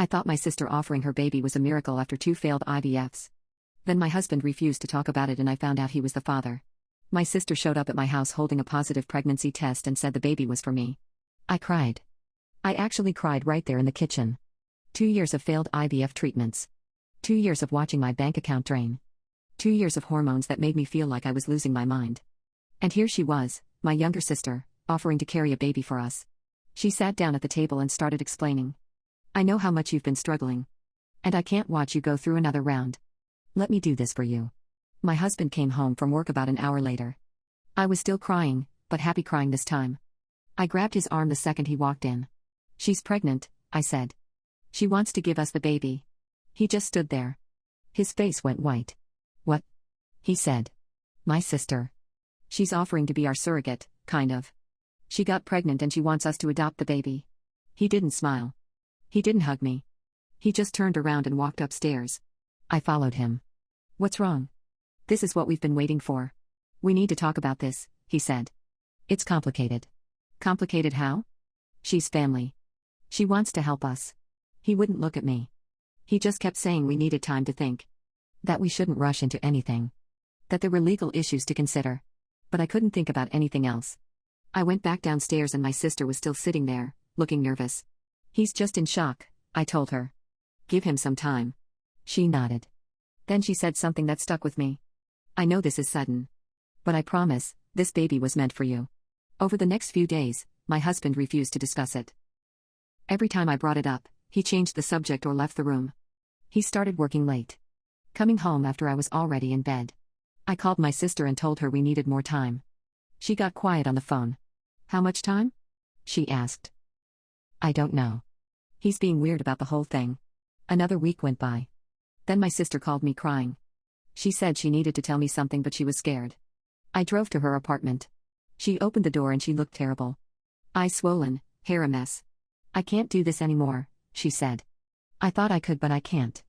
I thought my sister offering her baby was a miracle after 2 failed IVFs. Then my husband refused to talk about it and I found out he was the father. My sister showed up at my house holding a positive pregnancy test and said the baby was for me. I cried. I actually cried right there in the kitchen. 2 years of failed IVF treatments. 2 years of watching my bank account drain. 2 years of hormones that made me feel like I was losing my mind. And here she was, my younger sister, offering to carry a baby for us. She sat down at the table and started explaining. I know how much you've been struggling. And I can't watch you go through another round. Let me do this for you. My husband came home from work about an hour later. I was still crying, but happy crying this time. I grabbed his arm the second he walked in. She's pregnant, I said. She wants to give us the baby. He just stood there. His face went white. What? He said. My sister. She's offering to be our surrogate, kind of. She got pregnant and she wants us to adopt the baby. He didn't smile. He didn't hug me. He just turned around and walked upstairs. I followed him. What's wrong? This is what we've been waiting for. We need to talk about this, he said. It's complicated. Complicated how? She's family. She wants to help us. He wouldn't look at me. He just kept saying we needed time to think. That we shouldn't rush into anything. That there were legal issues to consider. But I couldn't think about anything else. I went back downstairs and my sister was still sitting there, looking nervous. He's just in shock, I told her. Give him some time. She nodded. Then she said something that stuck with me. I know this is sudden. But I promise, this baby was meant for you. Over the next few days, my husband refused to discuss it. Every time I brought it up, he changed the subject or left the room. He started working late. Coming home after I was already in bed. I called my sister and told her we needed more time. She got quiet on the phone. How much time? She asked. I don't know. He's being weird about the whole thing. Another week went by. Then my sister called me crying. She said she needed to tell me something but she was scared. I drove to her apartment. She opened the door and she looked terrible. Eyes swollen, hair a mess. I can't do this anymore, she said. I thought I could but I can't.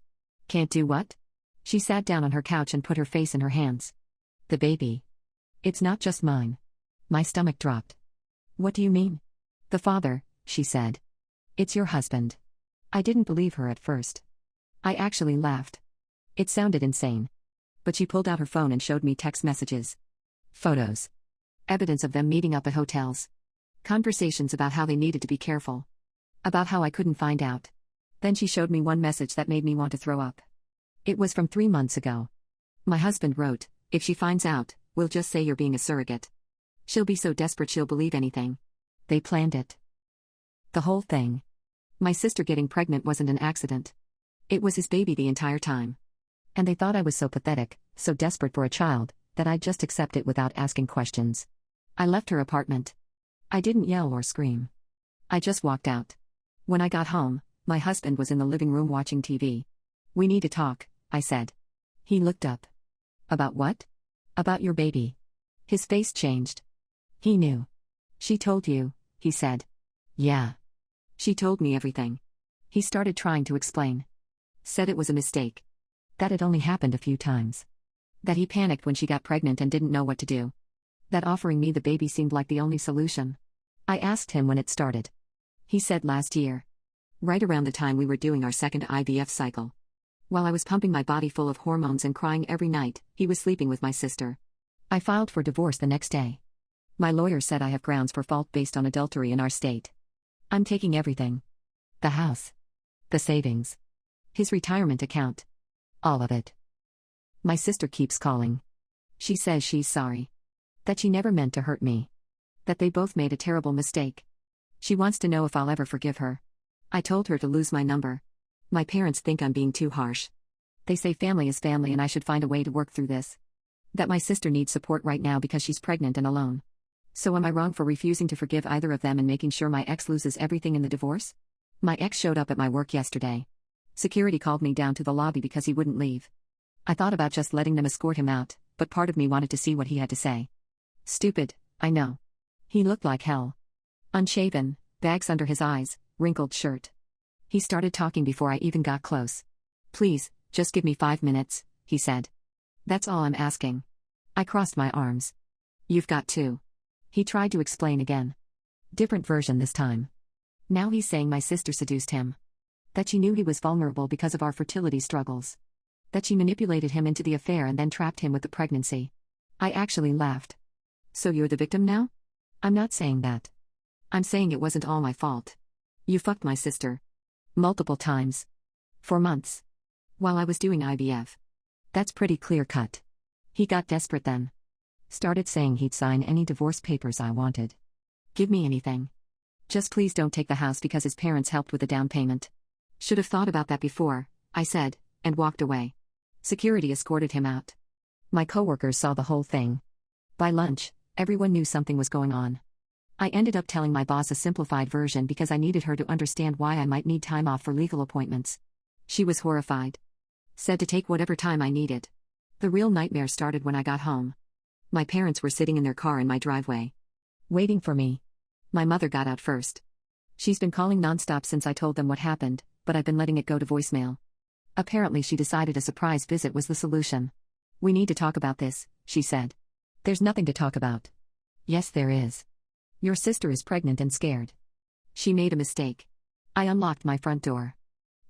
Can't do what? She sat down on her couch and put her face in her hands. The baby. It's not just mine. My stomach dropped. What do you mean? The father, she said. It's your husband. I didn't believe her at first. I actually laughed. It sounded insane. But she pulled out her phone and showed me text messages. Photos. Evidence of them meeting up at hotels. Conversations about how they needed to be careful. About how I couldn't find out. Then she showed me one message that made me want to throw up. It was from 3 months ago. My husband wrote, if she finds out, we'll just say you're being a surrogate. She'll be so desperate she'll believe anything. They planned it. The whole thing. My sister getting pregnant wasn't an accident. It was his baby the entire time. And they thought I was so pathetic, so desperate for a child, that I'd just accept it without asking questions. I left her apartment. I didn't yell or scream. I just walked out. When I got home, my husband was in the living room watching TV. We need to talk, I said. He looked up. About what? About your baby. His face changed. He knew. She told you, he said. Yeah. She told me everything. He started trying to explain. Said it was a mistake. That it only happened a few times. That he panicked when she got pregnant and didn't know what to do. That offering me the baby seemed like the only solution. I asked him when it started. He said last year. Right around the time we were doing our second IVF cycle. While I was pumping my body full of hormones and crying every night, he was sleeping with my sister. I filed for divorce the next day. My lawyer said I have grounds for fault based on adultery in our state. I'm taking everything. The house. The savings. His retirement account. All of it. My sister keeps calling. She says she's sorry. That she never meant to hurt me. That they both made a terrible mistake. She wants to know if I'll ever forgive her. I told her to lose my number. My parents think I'm being too harsh. They say family is family and I should find a way to work through this. That my sister needs support right now because she's pregnant and alone. So am I wrong for refusing to forgive either of them and making sure my ex loses everything in the divorce? My ex showed up at my work yesterday. Security called me down to the lobby because he wouldn't leave. I thought about just letting them escort him out, but part of me wanted to see what he had to say. Stupid, I know. He looked like hell. Unshaven, bags under his eyes, wrinkled shirt. He started talking before I even got close. Please, just give me 5 minutes, he said. That's all I'm asking. I crossed my arms. You've got to. He tried to explain again. Different version this time. Now he's saying my sister seduced him. That she knew he was vulnerable because of our fertility struggles. That she manipulated him into the affair and then trapped him with the pregnancy. I actually laughed. So you're the victim now? I'm not saying that. I'm saying it wasn't all my fault. You fucked my sister. Multiple times. For months. While I was doing IVF. That's pretty clear-cut. He got desperate then. Started saying he'd sign any divorce papers I wanted. Give me anything. Just please don't take the house because his parents helped with the down payment. Should have thought about that before, I said, and walked away. Security escorted him out. My coworkers saw the whole thing. By lunch, everyone knew something was going on. I ended up telling my boss a simplified version because I needed her to understand why I might need time off for legal appointments. She was horrified. Said to take whatever time I needed. The real nightmare started when I got home. My parents were sitting in their car in my driveway. Waiting for me. My mother got out first. She's been calling nonstop since I told them what happened, but I've been letting it go to voicemail. Apparently she decided a surprise visit was the solution. We need to talk about this, she said. There's nothing to talk about. Yes, there is. Your sister is pregnant and scared. She made a mistake. I unlocked my front door.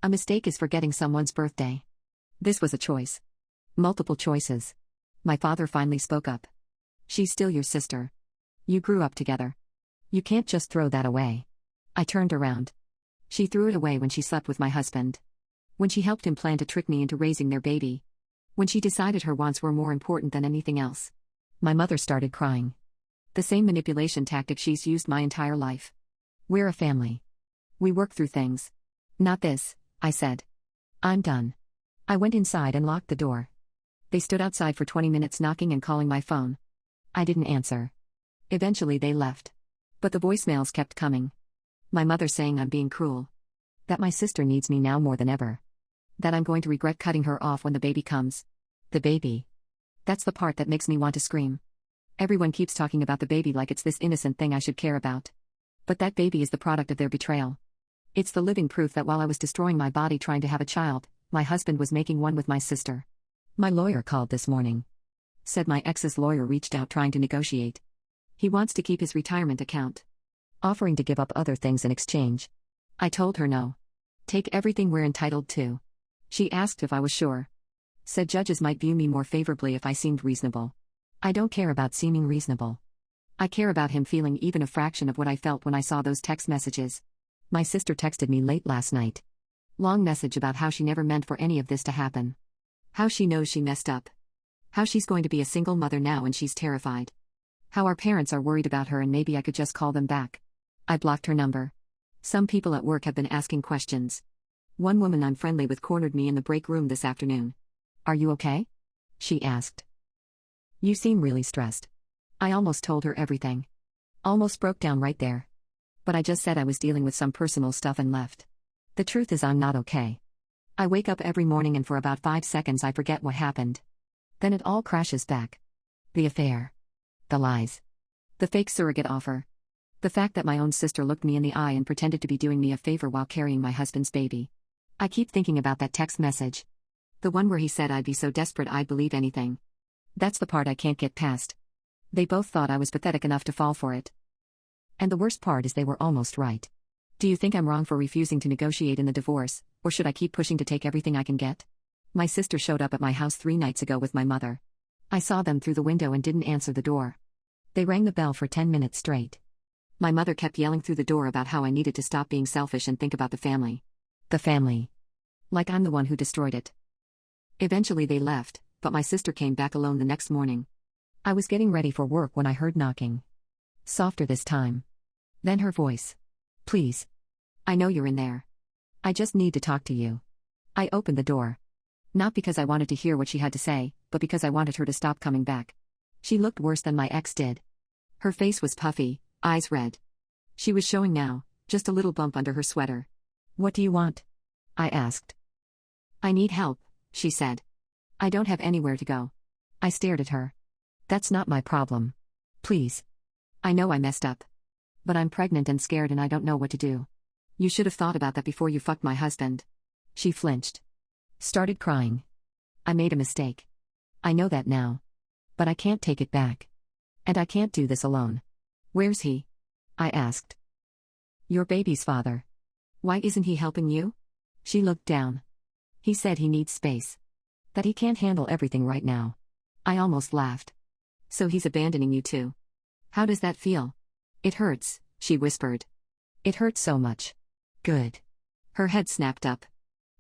A mistake is forgetting someone's birthday. This was a choice. Multiple choices. My father finally spoke up. She's still your sister. You grew up together. You can't just throw that away. I turned around. She threw it away when she slept with my husband. When she helped him plan to trick me into raising their baby. When she decided her wants were more important than anything else. My mother started crying. The same manipulation tactic she's used my entire life. We're a family. We work through things. Not this, I said. I'm done. I went inside and locked the door. They stood outside for 20 minutes knocking and calling my phone. I didn't answer. Eventually they left. But the voicemails kept coming. My mother saying I'm being cruel. That my sister needs me now more than ever. That I'm going to regret cutting her off when the baby comes. The baby. That's the part that makes me want to scream. Everyone keeps talking about the baby like it's this innocent thing I should care about. But that baby is the product of their betrayal. It's the living proof that while I was destroying my body trying to have a child, my husband was making one with my sister. My lawyer called this morning. Said my ex's lawyer reached out trying to negotiate. He wants to keep his retirement account. Offering to give up other things in exchange. I told her no. Take everything we're entitled to. She asked if I was sure. Said judges might view me more favorably if I seemed reasonable. I don't care about seeming reasonable. I care about him feeling even a fraction of what I felt when I saw those text messages. My sister texted me late last night. Long message about how she never meant for any of this to happen. How she knows she messed up. How she's going to be a single mother now and she's terrified. How our parents are worried about her and maybe I could just call them back. I blocked her number. Some people at work have been asking questions. One woman I'm friendly with cornered me in the break room this afternoon. Are you okay? She asked. You seem really stressed. I almost told her everything. Almost broke down right there. But I just said I was dealing with some personal stuff and left. The truth is I'm not okay. I wake up every morning and for about 5 seconds I forget what happened. Then it all crashes back. The affair. The lies. The fake surrogate offer. The fact that my own sister looked me in the eye and pretended to be doing me a favor while carrying my husband's baby. I keep thinking about that text message. The one where he said I'd be so desperate I'd believe anything. That's the part I can't get past. They both thought I was pathetic enough to fall for it. And the worst part is they were almost right. Do you think I'm wrong for refusing to negotiate in the divorce, or should I keep pushing to take everything I can get? My sister showed up at my house 3 nights ago with my mother. I saw them through the window and didn't answer the door. They rang the bell for 10 minutes straight. My mother kept yelling through the door about how I needed to stop being selfish and think about the family. The family. Like I'm the one who destroyed it. Eventually they left, but my sister came back alone the next morning. I was getting ready for work when I heard knocking. Softer this time. Then her voice. Please. I know you're in there. I just need to talk to you. I opened the door. Not because I wanted to hear what she had to say, but because I wanted her to stop coming back. She looked worse than my ex did. Her face was puffy, eyes red. She was showing now, just a little bump under her sweater. What do you want? I asked. I need help, she said. I don't have anywhere to go. I stared at her. That's not my problem. Please. I know I messed up. But I'm pregnant and scared and I don't know what to do. You should have thought about that before you fucked my husband. She flinched. Started crying. I made a mistake. I know that now. But I can't take it back. And I can't do this alone. Where's he? I asked. Your baby's father. Why isn't he helping you? She looked down. He said he needs space. That he can't handle everything right now. I almost laughed. So he's abandoning you too. How does that feel? It hurts, she whispered. It hurts so much. Good. Her head snapped up.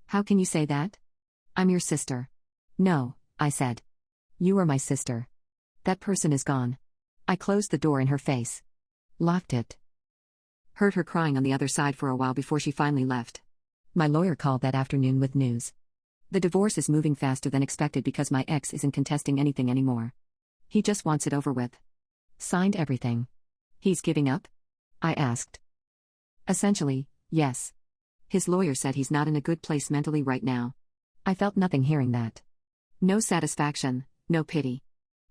How can you say that? I'm your sister. No, I said. You are my sister. That person is gone. I closed the door in her face. Locked it. Heard her crying on the other side for a while before she finally left. My lawyer called that afternoon with news. The divorce is moving faster than expected because my ex isn't contesting anything anymore. He just wants it over with. Signed everything. He's giving up? I asked. Essentially, yes. His lawyer said he's not in a good place mentally right now. I felt nothing hearing that. No satisfaction, no pity.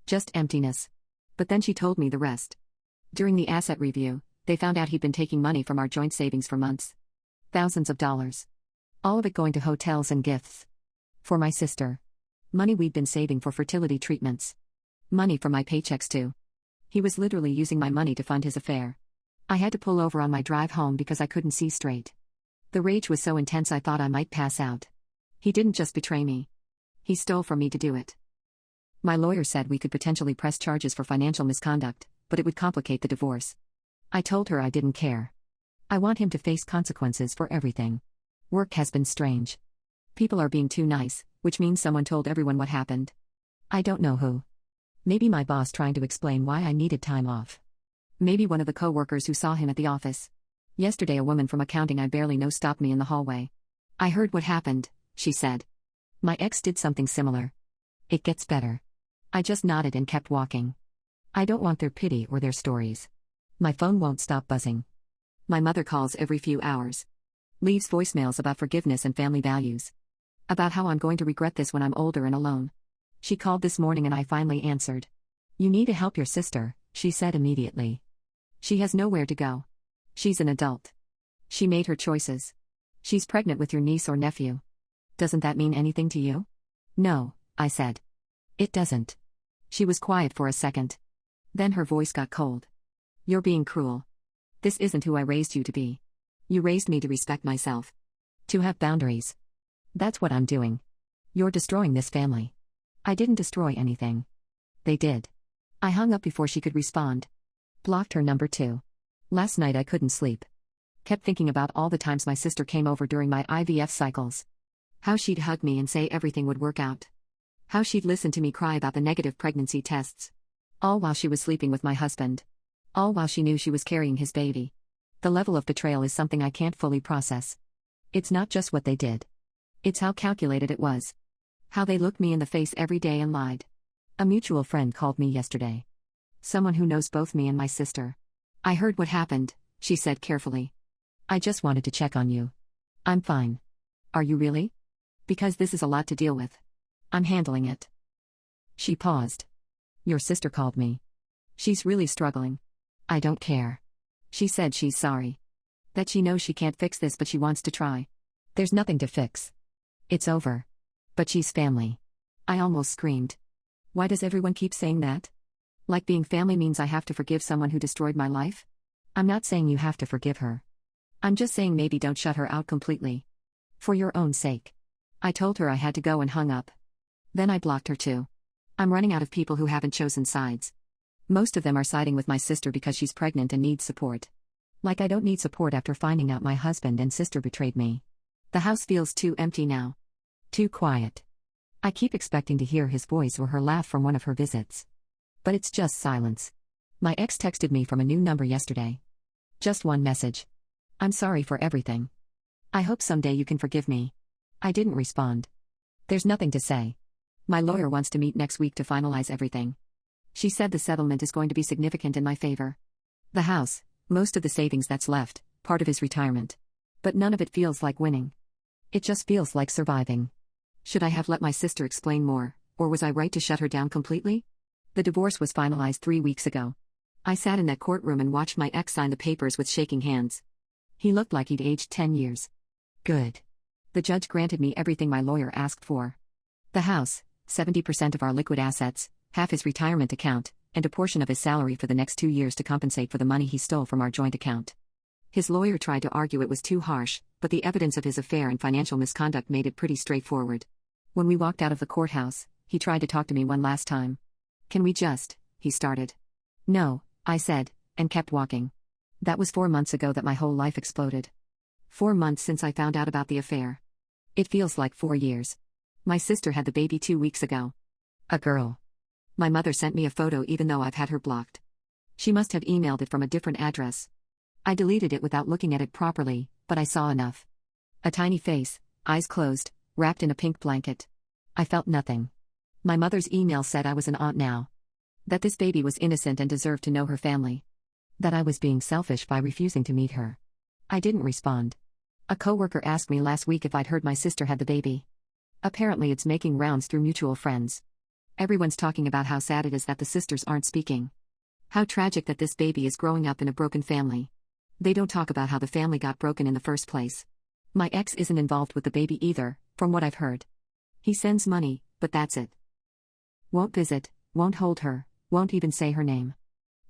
Just emptiness. But then she told me the rest. During the asset review, they found out he'd been taking money from our joint savings for months. Thousands of dollars. All of it going to hotels and gifts. For my sister. Money we'd been saving for fertility treatments. Money from my paychecks too. He was literally using my money to fund his affair. I had to pull over on my drive home because I couldn't see straight. The rage was so intense I thought I might pass out. He didn't just betray me. He stole from me to do it. My lawyer said we could potentially press charges for financial misconduct, but it would complicate the divorce. I told her I didn't care. I want him to face consequences for everything. Work has been strange. People are being too nice, which means someone told everyone what happened. I don't know who. Maybe my boss trying to explain why I needed time off. Maybe one of the co-workers who saw him at the office. Yesterday a woman from accounting I barely know stopped me in the hallway. I heard what happened, she said. My ex did something similar. It gets better. I just nodded and kept walking. I don't want their pity or their stories. My phone won't stop buzzing. My mother calls every few hours. Leaves voicemails about forgiveness and family values. About how I'm going to regret this when I'm older and alone. She called this morning and I finally answered. You need to help your sister, she said immediately. She has nowhere to go. She's an adult. She made her choices. She's pregnant with your niece or nephew. Doesn't that mean anything to you? No, I said. It doesn't. She was quiet for a second. Then her voice got cold. You're being cruel. This isn't who I raised you to be. You raised me to respect myself. To have boundaries. That's what I'm doing. You're destroying this family. I didn't destroy anything. They did. I hung up before she could respond. Blocked her number too. Last night I couldn't sleep. Kept thinking about all the times my sister came over during my IVF cycles. How she'd hug me and say everything would work out. How she'd listen to me cry about the negative pregnancy tests. All while she was sleeping with my husband. All while she knew she was carrying his baby. The level of betrayal is something I can't fully process. It's not just what they did. It's how calculated it was. How they looked me in the face every day and lied. A mutual friend called me yesterday. Someone who knows both me and my sister. I heard what happened, she said carefully. I just wanted to check on you. I'm fine. Are you really? Because this is a lot to deal with. I'm handling it. She paused. Your sister called me. She's really struggling. I don't care. She said she's sorry. That she knows she can't fix this but she wants to try. There's nothing to fix. It's over. But she's family. I almost screamed. Why does everyone keep saying that? Like being family means I have to forgive someone who destroyed my life? I'm not saying you have to forgive her. I'm just saying maybe don't shut her out completely. For your own sake. I told her I had to go and hung up. Then I blocked her too. I'm running out of people who haven't chosen sides. Most of them are siding with my sister because she's pregnant and needs support. Like I don't need support after finding out my husband and sister betrayed me. The house feels too empty now. Too quiet. I keep expecting to hear his voice or her laugh from one of her visits. But it's just silence. My ex texted me from a new number yesterday. Just one message. I'm sorry for everything. I hope someday you can forgive me. I didn't respond. There's nothing to say. My lawyer wants to meet next week to finalize everything. She said the settlement is going to be significant in my favor. The house, most of the savings that's left, part of his retirement. But none of it feels like winning. It just feels like surviving. Should I have let my sister explain more, or was I right to shut her down completely? The divorce was finalized 3 weeks ago. I sat in that courtroom and watched my ex sign the papers with shaking hands. He looked like he'd aged 10 years. Good. The judge granted me everything my lawyer asked for. The house, 70% of our liquid assets, half his retirement account, and a portion of his salary for the next 2 years to compensate for the money he stole from our joint account. His lawyer tried to argue it was too harsh, but the evidence of his affair and financial misconduct made it pretty straightforward. When we walked out of the courthouse, he tried to talk to me one last time. "Can we just," he started. "No," I said, and kept walking. That was 4 months ago that my whole life exploded. 4 months since I found out about the affair. It feels like 4 years. My sister had the baby 2 weeks ago. A girl. My mother sent me a photo even though I've had her blocked. She must have emailed it from a different address. I deleted it without looking at it properly, but I saw enough. A tiny face, eyes closed, wrapped in a pink blanket. I felt nothing. My mother's email said I was an aunt now. That this baby was innocent and deserved to know her family. That I was being selfish by refusing to meet her. I didn't respond. A coworker asked me last week if I'd heard my sister had the baby. Apparently it's making rounds through mutual friends. Everyone's talking about how sad it is that the sisters aren't speaking. How tragic that this baby is growing up in a broken family. They don't talk about how the family got broken in the first place. My ex isn't involved with the baby either, from what I've heard. He sends money, but that's it. Won't visit, won't hold her, won't even say her name.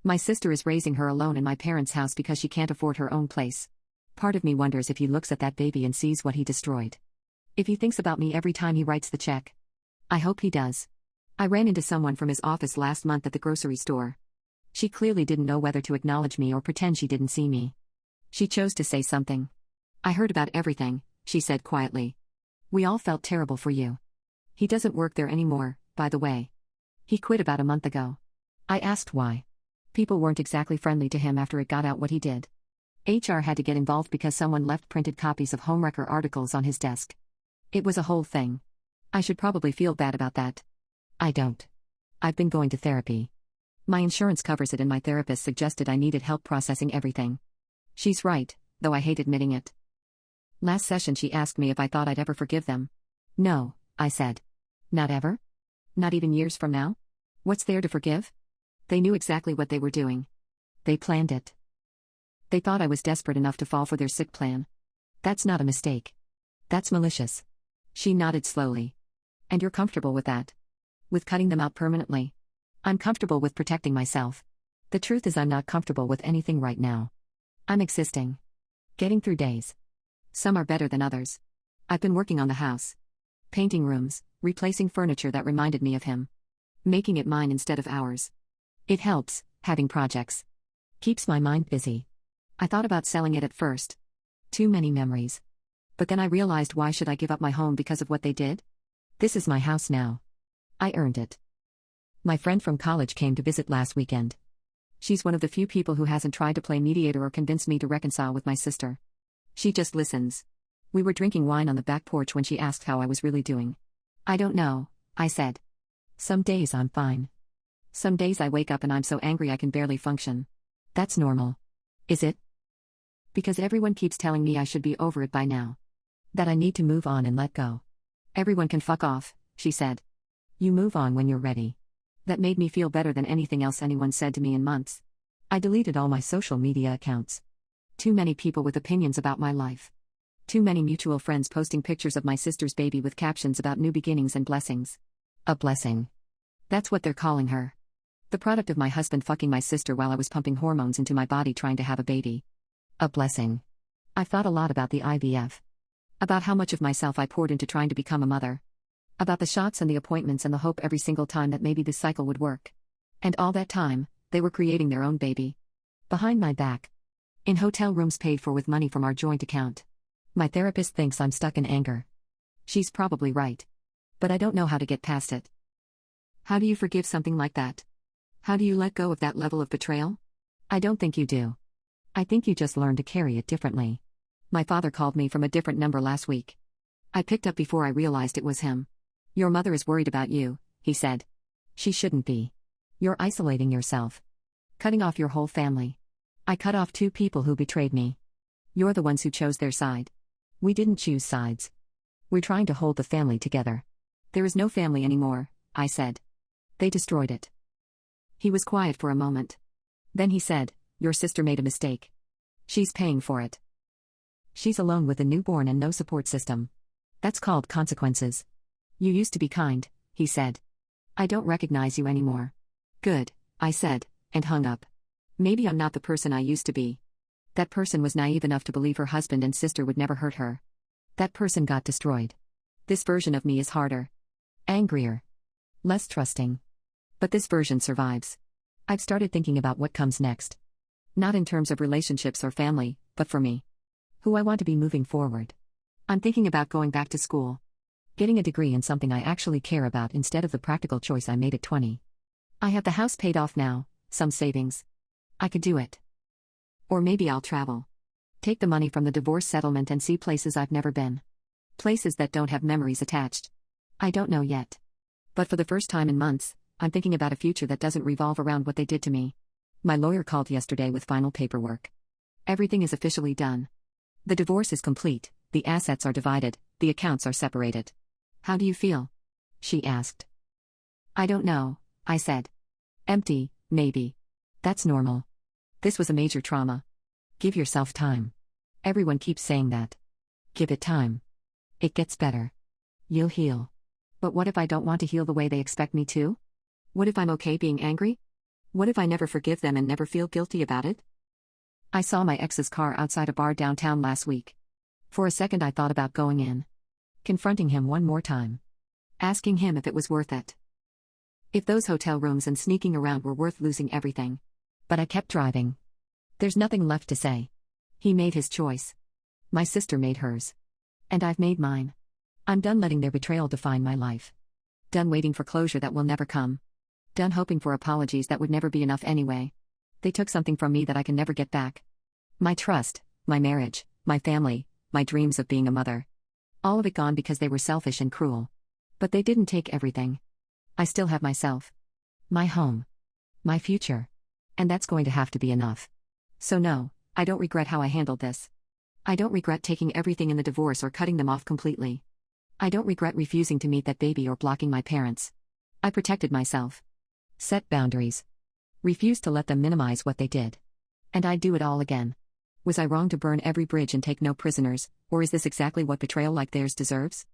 My sister is raising her alone in my parents' house because she can't afford her own place. Part of me wonders if he looks at that baby and sees what he destroyed. If he thinks about me every time he writes the check. I hope he does. I ran into someone from his office last month at the grocery store. She clearly didn't know whether to acknowledge me or pretend she didn't see me. She chose to say something. "I heard about everything," she said quietly. "We all felt terrible for you." He doesn't work there anymore, by the way. He quit about a month ago. I asked why. People weren't exactly friendly to him after it got out what he did. HR had to get involved because someone left printed copies of homewrecker articles on his desk. It was a whole thing. I should probably feel bad about that. I don't. I've been going to therapy. My insurance covers it and my therapist suggested I needed help processing everything. She's right, though I hate admitting it. Last session she asked me if I thought I'd ever forgive them. "No," I said. "Not ever? Not even years from now? What's there to forgive?" They knew exactly what they were doing. They planned it. They thought I was desperate enough to fall for their sick plan. That's not a mistake. That's malicious. She nodded slowly. "And you're comfortable with that? With cutting them out permanently?" "I'm comfortable with protecting myself. The truth is I'm not comfortable with anything right now. I'm existing. Getting through days. Some are better than others. I've been working on the house. Painting rooms, replacing furniture that reminded me of him. Making it mine instead of ours. It helps, having projects. Keeps my mind busy. I thought about selling it at first. Too many memories. But then I realized, why should I give up my home because of what they did? This is my house now. I earned it. My friend from college came to visit last weekend. She's one of the few people who hasn't tried to play mediator or convince me to reconcile with my sister. She just listens. We were drinking wine on the back porch when she asked how I was really doing. "I don't know," I said. "Some days I'm fine. Some days I wake up and I'm so angry I can barely function. That's normal. Is it? Because everyone keeps telling me I should be over it by now. That I need to move on and let go. Everyone can fuck off," she said. "You move on when you're ready." That made me feel better than anything else anyone said to me in months. I deleted all my social media accounts. Too many people with opinions about my life. Too many mutual friends posting pictures of my sister's baby with captions about new beginnings and blessings. A blessing. That's what they're calling her. The product of my husband fucking my sister while I was pumping hormones into my body trying to have a baby. A blessing. I've thought a lot about the IVF. About how much of myself I poured into trying to become a mother. About the shots and the appointments and the hope every single time that maybe this cycle would work. And all that time, they were creating their own baby. Behind my back. In hotel rooms paid for with money from our joint account. My therapist thinks I'm stuck in anger. She's probably right. But I don't know how to get past it. How do you forgive something like that? How do you let go of that level of betrayal? I don't think you do. I think you just learn to carry it differently. My father called me from a different number last week. I picked up before I realized it was him. "Your mother is worried about you," he said. "She shouldn't be. You're isolating yourself. Cutting off your whole family. I cut off 2 people who betrayed me. You're the ones who chose their side. We didn't choose sides. We're trying to hold the family together." "There is no family anymore," I said. "They destroyed it." He was quiet for a moment. Then he said, "Your sister made a mistake. She's paying for it. She's alone with a newborn and no support system. That's called consequences. You used to be kind," he said. "I don't recognize you anymore." "Good," I said, and hung up. Maybe I'm not the person I used to be. That person was naive enough to believe her husband and sister would never hurt her. That person got destroyed. This version of me is harder, angrier, less trusting. But this version survives. I've started thinking about what comes next. Not in terms of relationships or family, but for me. Who I want to be moving forward. I'm thinking about going back to school. Getting a degree in something I actually care about instead of the practical choice I made at 20. I have the house paid off now, some savings. I could do it. Or maybe I'll travel. Take the money from the divorce settlement and see places I've never been. Places that don't have memories attached. I don't know yet. But for the first time in months, I'm thinking about a future that doesn't revolve around what they did to me. My lawyer called yesterday with final paperwork. Everything is officially done. The divorce is complete, the assets are divided, the accounts are separated. How do you feel? She asked. I don't know, I said. Empty, maybe. That's normal. This was a major trauma. Give yourself time. Everyone keeps saying that. Give it time. It gets better. You'll heal. But what if I don't want to heal the way they expect me to? What if I'm okay being angry? What if I never forgive them and never feel guilty about it? I saw my ex's car outside a bar downtown last week. For a second I thought about going in. Confronting him one more time. Asking him if it was worth it. If those hotel rooms and sneaking around were worth losing everything. But I kept driving. There's nothing left to say. He made his choice. My sister made hers. And I've made mine. I'm done letting their betrayal define my life. Done waiting for closure that will never come. Done hoping for apologies that would never be enough anyway. They took something from me that I can never get back. My trust, my marriage, my family, my dreams of being a mother. All of it gone because they were selfish and cruel. But they didn't take everything. I still have myself. My home. My future. And that's going to have to be enough. So no, I don't regret how I handled this. I don't regret taking everything in the divorce or cutting them off completely. I don't regret refusing to meet that baby or blocking my parents. I protected myself. Set boundaries. Refused to let them minimize what they did. And I'd do it all again. Was I wrong to burn every bridge and take no prisoners, or is this exactly what betrayal like theirs deserves?